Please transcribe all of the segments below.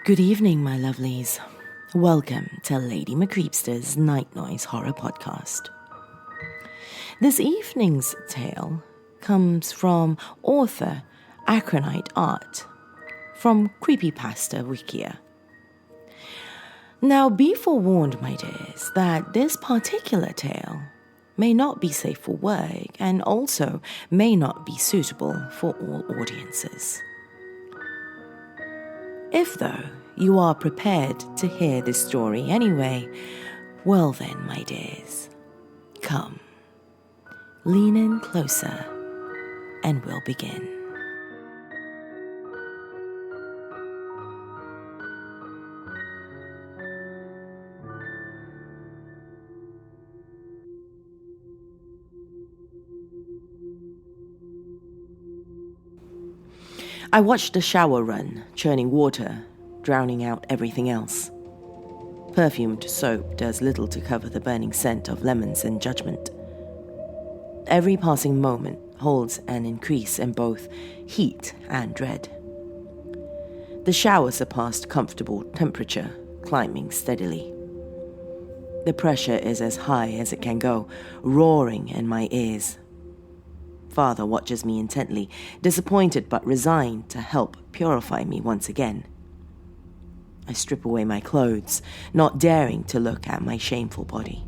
Good evening, my lovelies. Welcome to Lady McCreepsta's Night Noise Horror Podcast. This evening's tale comes from author AconiteArt from Creepypasta.wikia. Now, be forewarned, my dears, that this particular tale may not be safe for work and also may not be suitable for all audiences. If, though, you are prepared to hear this story anyway, well then, my dears, come, lean in closer, and we'll begin. I watched the shower run, churning water, drowning out everything else. Perfumed soap does little to cover the burning scent of lemons and judgment. Every passing moment holds an increase in both heat and dread. The shower surpassed comfortable temperature, climbing steadily. The pressure is as high as it can go, roaring in my ears. Father watches me intently, disappointed but resigned to help purify me once again. I strip away my clothes, not daring to look at my shameful body.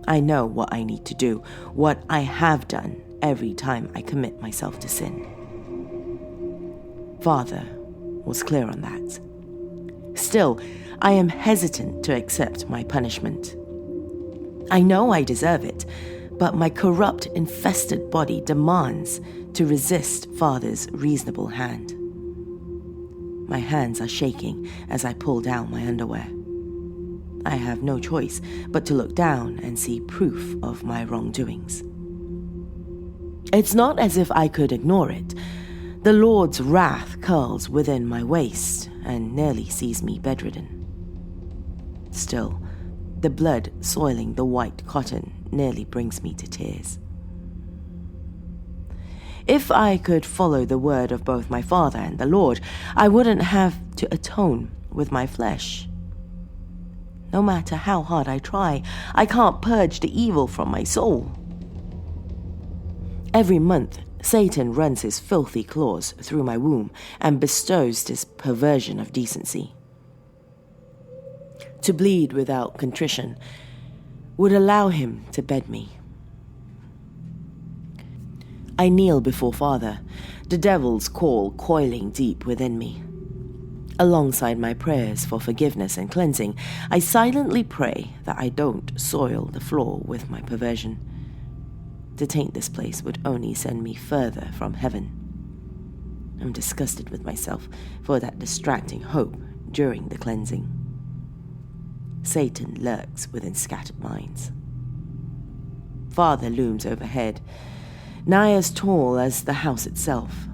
I know what I need to do, what I have done every time I commit myself to sin. Father was clear on that. Still, I am hesitant to accept my punishment. I know I deserve it, but my corrupt, infested body demands to resist Father's reasonable hand. My hands are shaking as I pull down my underwear. I have no choice but to look down and see proof of my wrongdoings. It's not as if I could ignore it. The Lord's wrath curls within my waist and nearly sees me bedridden. Still, the blood soiling the white cotton nearly brings me to tears. If I could follow the word of both my Father and the Lord, I wouldn't have to atone with my flesh. No matter how hard I try, I can't purge the evil from my soul. Every month, Satan runs his filthy claws through my womb and bestows this perversion of decency. To bleed without contrition would allow him to bed me. I kneel before Father, the devil's call coiling deep within me. Alongside my prayers for forgiveness and cleansing, I silently pray that I don't soil the floor with my perversion. To taint this place would only send me further from heaven. I'm disgusted with myself for that distracting hope during the cleansing. Satan lurks within scattered minds. Father looms overhead, nigh as tall as the house itself.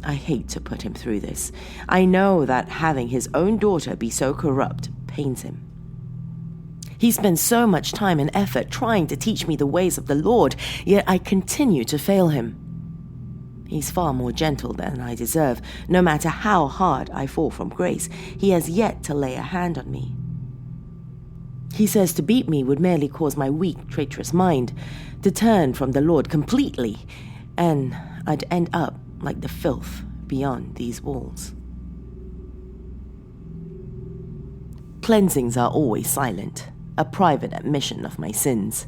I hate to put him through this. I know that having his own daughter be so corrupt pains him. He spends so much time and effort trying to teach me the ways of the Lord, yet I continue to fail him. He's far more gentle than I deserve. No matter how hard I fall from grace, he has yet to lay a hand on me. He says to beat me would merely cause my weak, traitorous mind to turn from the Lord completely, and I'd end up like the filth beyond these walls. Cleansings are always silent, a private admission of my sins.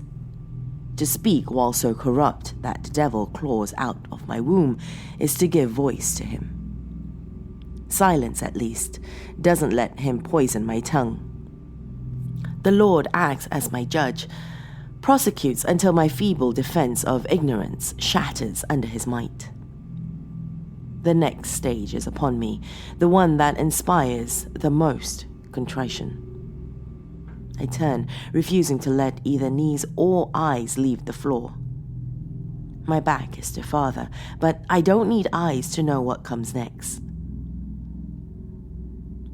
To speak while so corrupt that the devil claws out of my womb is to give voice to him. Silence, at least, doesn't let him poison my tongue. The Lord acts as my judge, prosecutes until my feeble defense of ignorance shatters under his might. The next stage is upon me, the one that inspires the most contrition. I turn, refusing to let either knees or eyes leave the floor. My back is to Father, but I don't need eyes to know what comes next.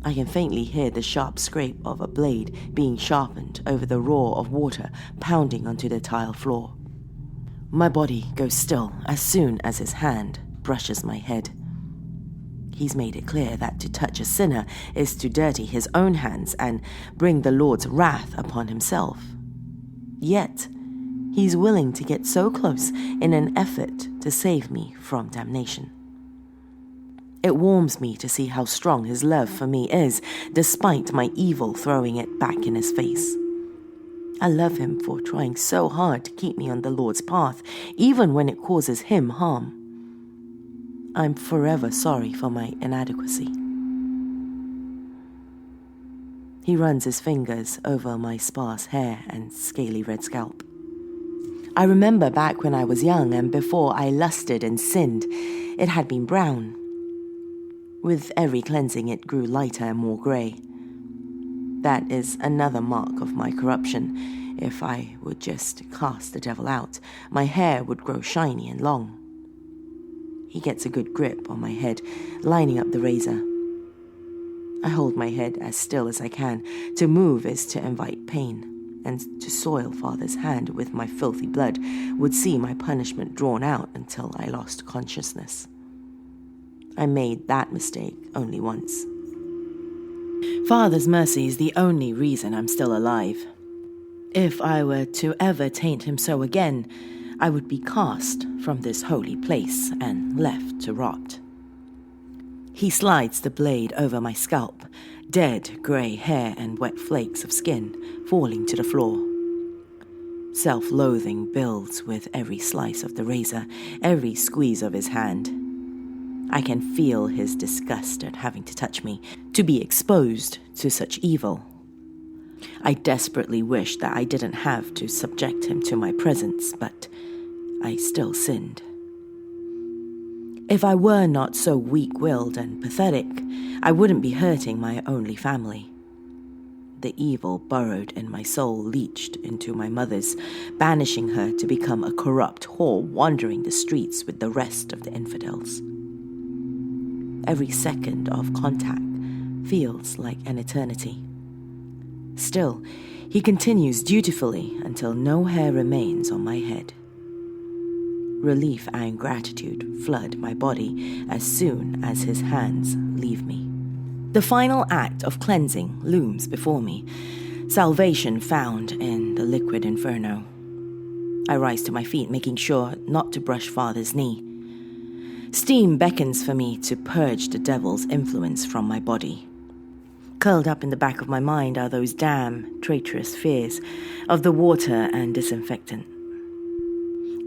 I can faintly hear the sharp scrape of a blade being sharpened over the roar of water pounding onto the tile floor. My body goes still as soon as his hand brushes my head. He's made it clear that to touch a sinner is to dirty his own hands and bring the Lord's wrath upon himself. Yet, he's willing to get so close in an effort to save me from damnation. It warms me to see how strong his love for me is, despite my evil throwing it back in his face. I love him for trying so hard to keep me on the Lord's path, even when it causes him harm. I'm forever sorry for my inadequacy. He runs his fingers over my sparse hair and scaly red scalp. I remember back when I was young and before I lusted and sinned, it had been brown. With every cleansing, it grew lighter and more grey. That is another mark of my corruption. If I would just cast the devil out, my hair would grow shiny and long. He gets a good grip on my head, lining up the razor. I hold my head as still as I can. To move is to invite pain, and to soil Father's hand with my filthy blood would see my punishment drawn out until I lost consciousness. I made that mistake only once. Father's mercy is the only reason I'm still alive. If I were to ever taint him so again, I would be cast from this holy place and left to rot. He slides the blade over my scalp, dead grey hair and wet flakes of skin falling to the floor. Self-loathing builds with every slice of the razor, every squeeze of his hand. I can feel his disgust at having to touch me, to be exposed to such evil. I desperately wish that I didn't have to subject him to my presence, but I still sinned. If I were not so weak-willed and pathetic, I wouldn't be hurting my only family. The evil burrowed in my soul leached into my mother's, banishing her to become a corrupt whore wandering the streets with the rest of the infidels. Every second of contact feels like an eternity. Still, he continues dutifully until no hair remains on my head. Relief and gratitude flood my body as soon as his hands leave me. The final act of cleansing looms before me, salvation found in the liquid inferno. I rise to my feet, making sure not to brush Father's knee. Steam beckons for me to purge the devil's influence from my body. Curled up in the back of my mind are those damn, traitorous fears of the water and disinfectant.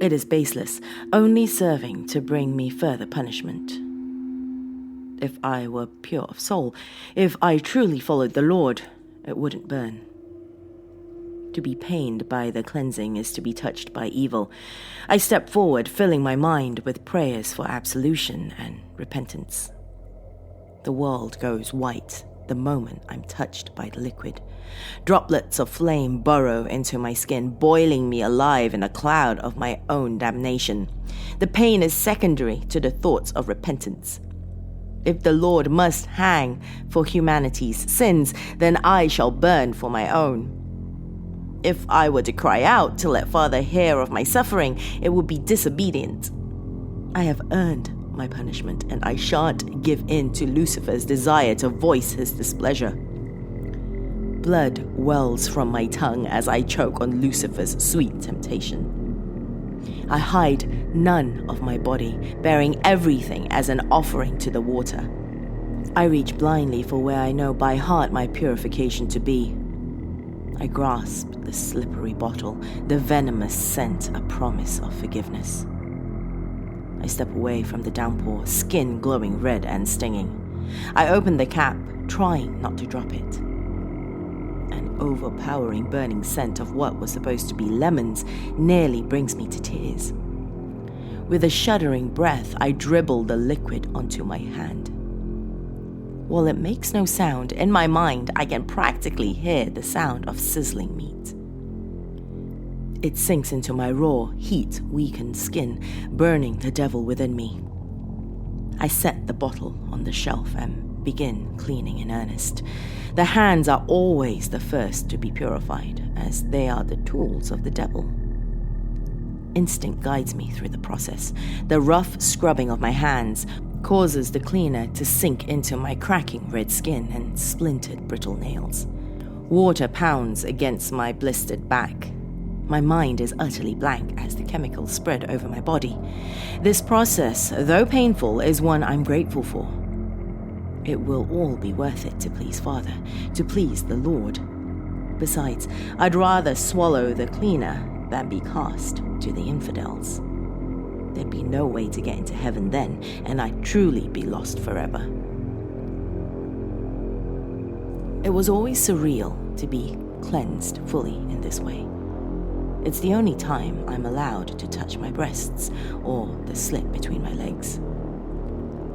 It is baseless, only serving to bring me further punishment. If I were pure of soul, if I truly followed the Lord, it wouldn't burn. To be pained by the cleansing is to be touched by evil. I step forward, filling my mind with prayers for absolution and repentance. The world goes white the moment I'm touched by the liquid. Droplets of flame burrow into my skin, boiling me alive in a cloud of my own damnation. The pain is secondary to the thoughts of repentance. If the Lord must hang for humanity's sins, then I shall burn for my own. If I were to cry out to let Father hear of my suffering, it would be disobedient. I have earned my punishment, and I shan't give in to Lucifer's desire to voice his displeasure. Blood wells from my tongue as I choke on Lucifer's sweet temptation. I hide none of my body, bearing everything as an offering to the water. I reach blindly for where I know by heart my purification to be. I grasp the slippery bottle, the venomous scent, a promise of forgiveness. I step away from the downpour, skin glowing red and stinging. I open the cap, trying not to drop it. An overpowering burning scent of what was supposed to be lemons nearly brings me to tears. With a shuddering breath, I dribble the liquid onto my hand. While it makes no sound, in my mind I can practically hear the sound of sizzling meat. It sinks into my raw, heat-weakened skin, burning the devil within me. I set the bottle on the shelf and begin cleaning in earnest. The hands are always the first to be purified, as they are the tools of the devil. Instinct guides me through the process. The rough scrubbing of my hands, causes the cleaner to sink into my cracking red skin and splintered brittle nails. Water pounds against my blistered back. My mind is utterly blank as the chemicals spread over my body. This process, though painful, is one I'm grateful for. It will all be worth it to please Father, to please the Lord. Besides, I'd rather swallow the cleaner than be cast to the infidels. There'd be no way to get into heaven then, and I'd truly be lost forever. It was always surreal to be cleansed fully in this way. It's the only time I'm allowed to touch my breasts or the slit between my legs.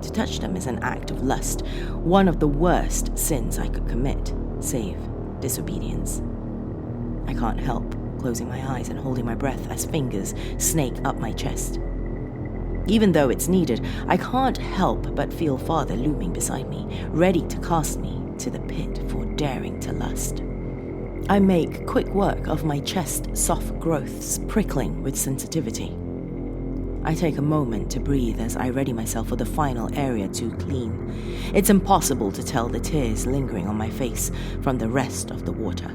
To touch them is an act of lust, one of the worst sins I could commit, save disobedience. I can't help closing my eyes and holding my breath as fingers snake up my chest. Even though it's needed, I can't help but feel Father looming beside me, ready to cast me to the pit for daring to lust. I make quick work of my chest's soft growths prickling with sensitivity. I take a moment to breathe as I ready myself for the final area to clean. It's impossible to tell the tears lingering on my face from the rest of the water.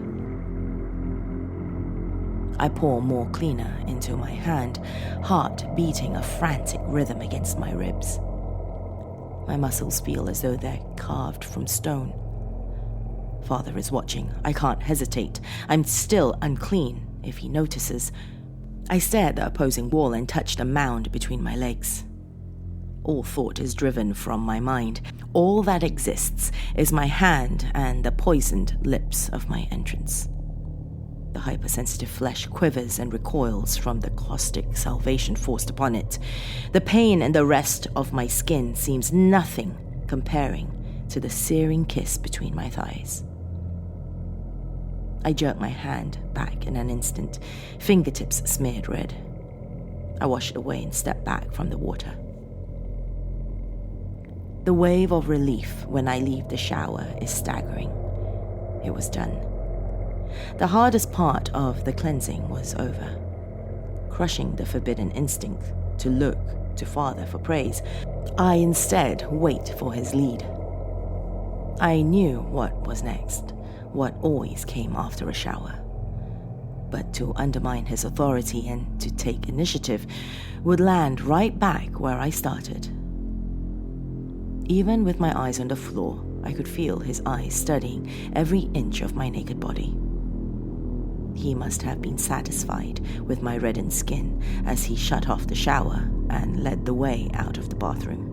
I pour more cleaner into my hand, heart beating a frantic rhythm against my ribs. My muscles feel as though they're carved from stone. Father is watching. I can't hesitate. I'm still unclean if he notices. I stare at the opposing wall and touch the mound between my legs. All thought is driven from my mind. All that exists is my hand and the poisoned lips of my entrance. The hypersensitive flesh quivers and recoils from the caustic salvation forced upon it. The pain in the rest of my skin seems nothing comparing to the searing kiss between my thighs. I jerk my hand back in an instant, fingertips smeared red. I wash it away and step back from the water. The wave of relief when I leave the shower is staggering. It was done. The hardest part of the cleansing was over. Crushing the forbidden instinct to look to Father for praise, I instead wait for his lead. I knew what was next, what always came after a shower. But to undermine his authority and to take initiative would land right back where I started. Even with my eyes on the floor, I could feel his eyes studying every inch of my naked body. He must have been satisfied with my reddened skin as he shut off the shower and led the way out of the bathroom.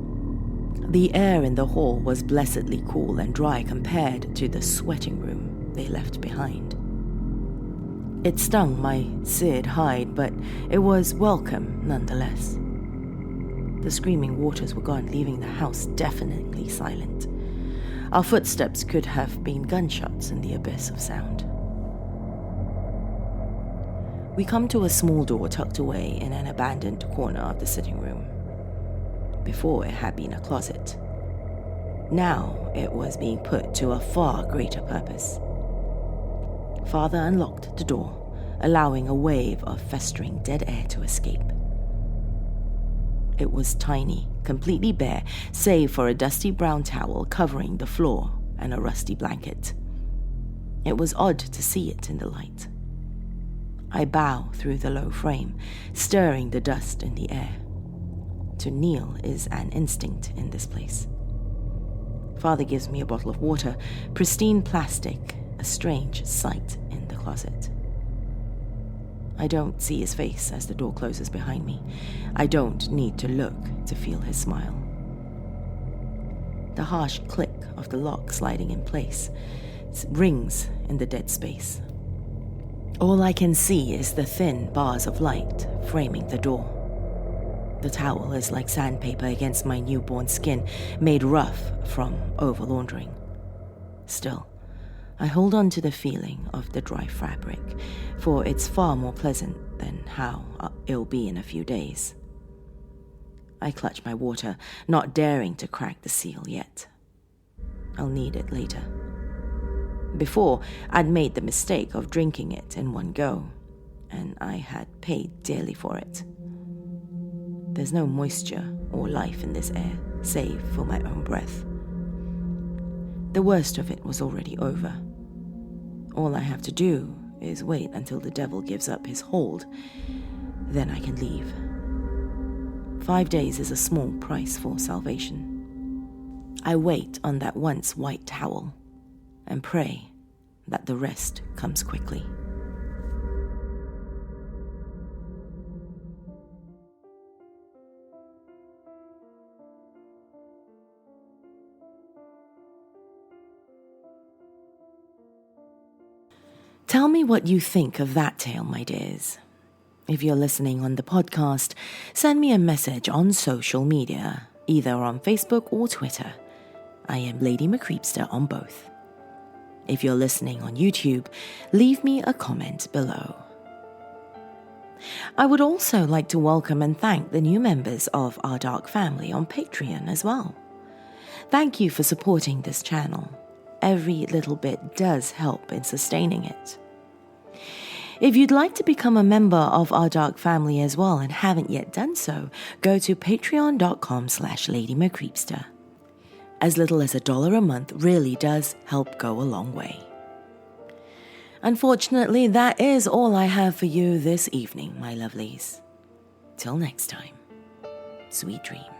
The air in the hall was blessedly cool and dry compared to the sweating room they left behind. It stung my seared hide, but it was welcome nonetheless. The screaming waters were gone, leaving the house deafeningly silent. Our footsteps could have been gunshots in the abyss of sound. We come to a small door tucked away in an abandoned corner of the sitting room. Before it had been a closet. Now it was being put to a far greater purpose. Father unlocked the door, allowing a wave of festering dead air to escape. It was tiny, completely bare, save for a dusty brown towel covering the floor and a rusty blanket. It was odd to see it in the light. I bow through the low frame, stirring the dust in the air. To kneel is an instinct in this place. Father gives me a bottle of water, pristine plastic, a strange sight in the closet. I don't see his face as the door closes behind me. I don't need to look to feel his smile. The harsh click of the lock sliding in place rings in the dead space. All I can see is the thin bars of light framing the door. The towel is like sandpaper against my newborn skin, made rough from over-laundering. Still, I hold on to the feeling of the dry fabric, for it's far more pleasant than how it'll be in a few days. I clutch my water, not daring to crack the seal yet. I'll need it later. Before, I'd made the mistake of drinking it in one go, and I had paid dearly for it. There's no moisture or life in this air, save for my own breath. The worst of it was already over. All I have to do is wait until the devil gives up his hold. Then I can leave. 5 days is a small price for salvation. I wait on that once white towel and pray that the rest comes quickly. Tell me what you think of that tale, my dears. If you're listening on the podcast, send me a message on social media, either on Facebook or Twitter. I am Lady Creepypasta on both. If you're listening on YouTube, leave me a comment below. I would also like to welcome and thank the new members of our dark family on Patreon as well. Thank you for supporting this channel. Every little bit does help in sustaining it. If you'd like to become a member of our dark family as well and haven't yet done so, go to patreon.com/LadyMcCreepypasta. As little as $1 a month really does help go a long way. Unfortunately, that is all I have for you this evening, my lovelies. Till next time, sweet dreams.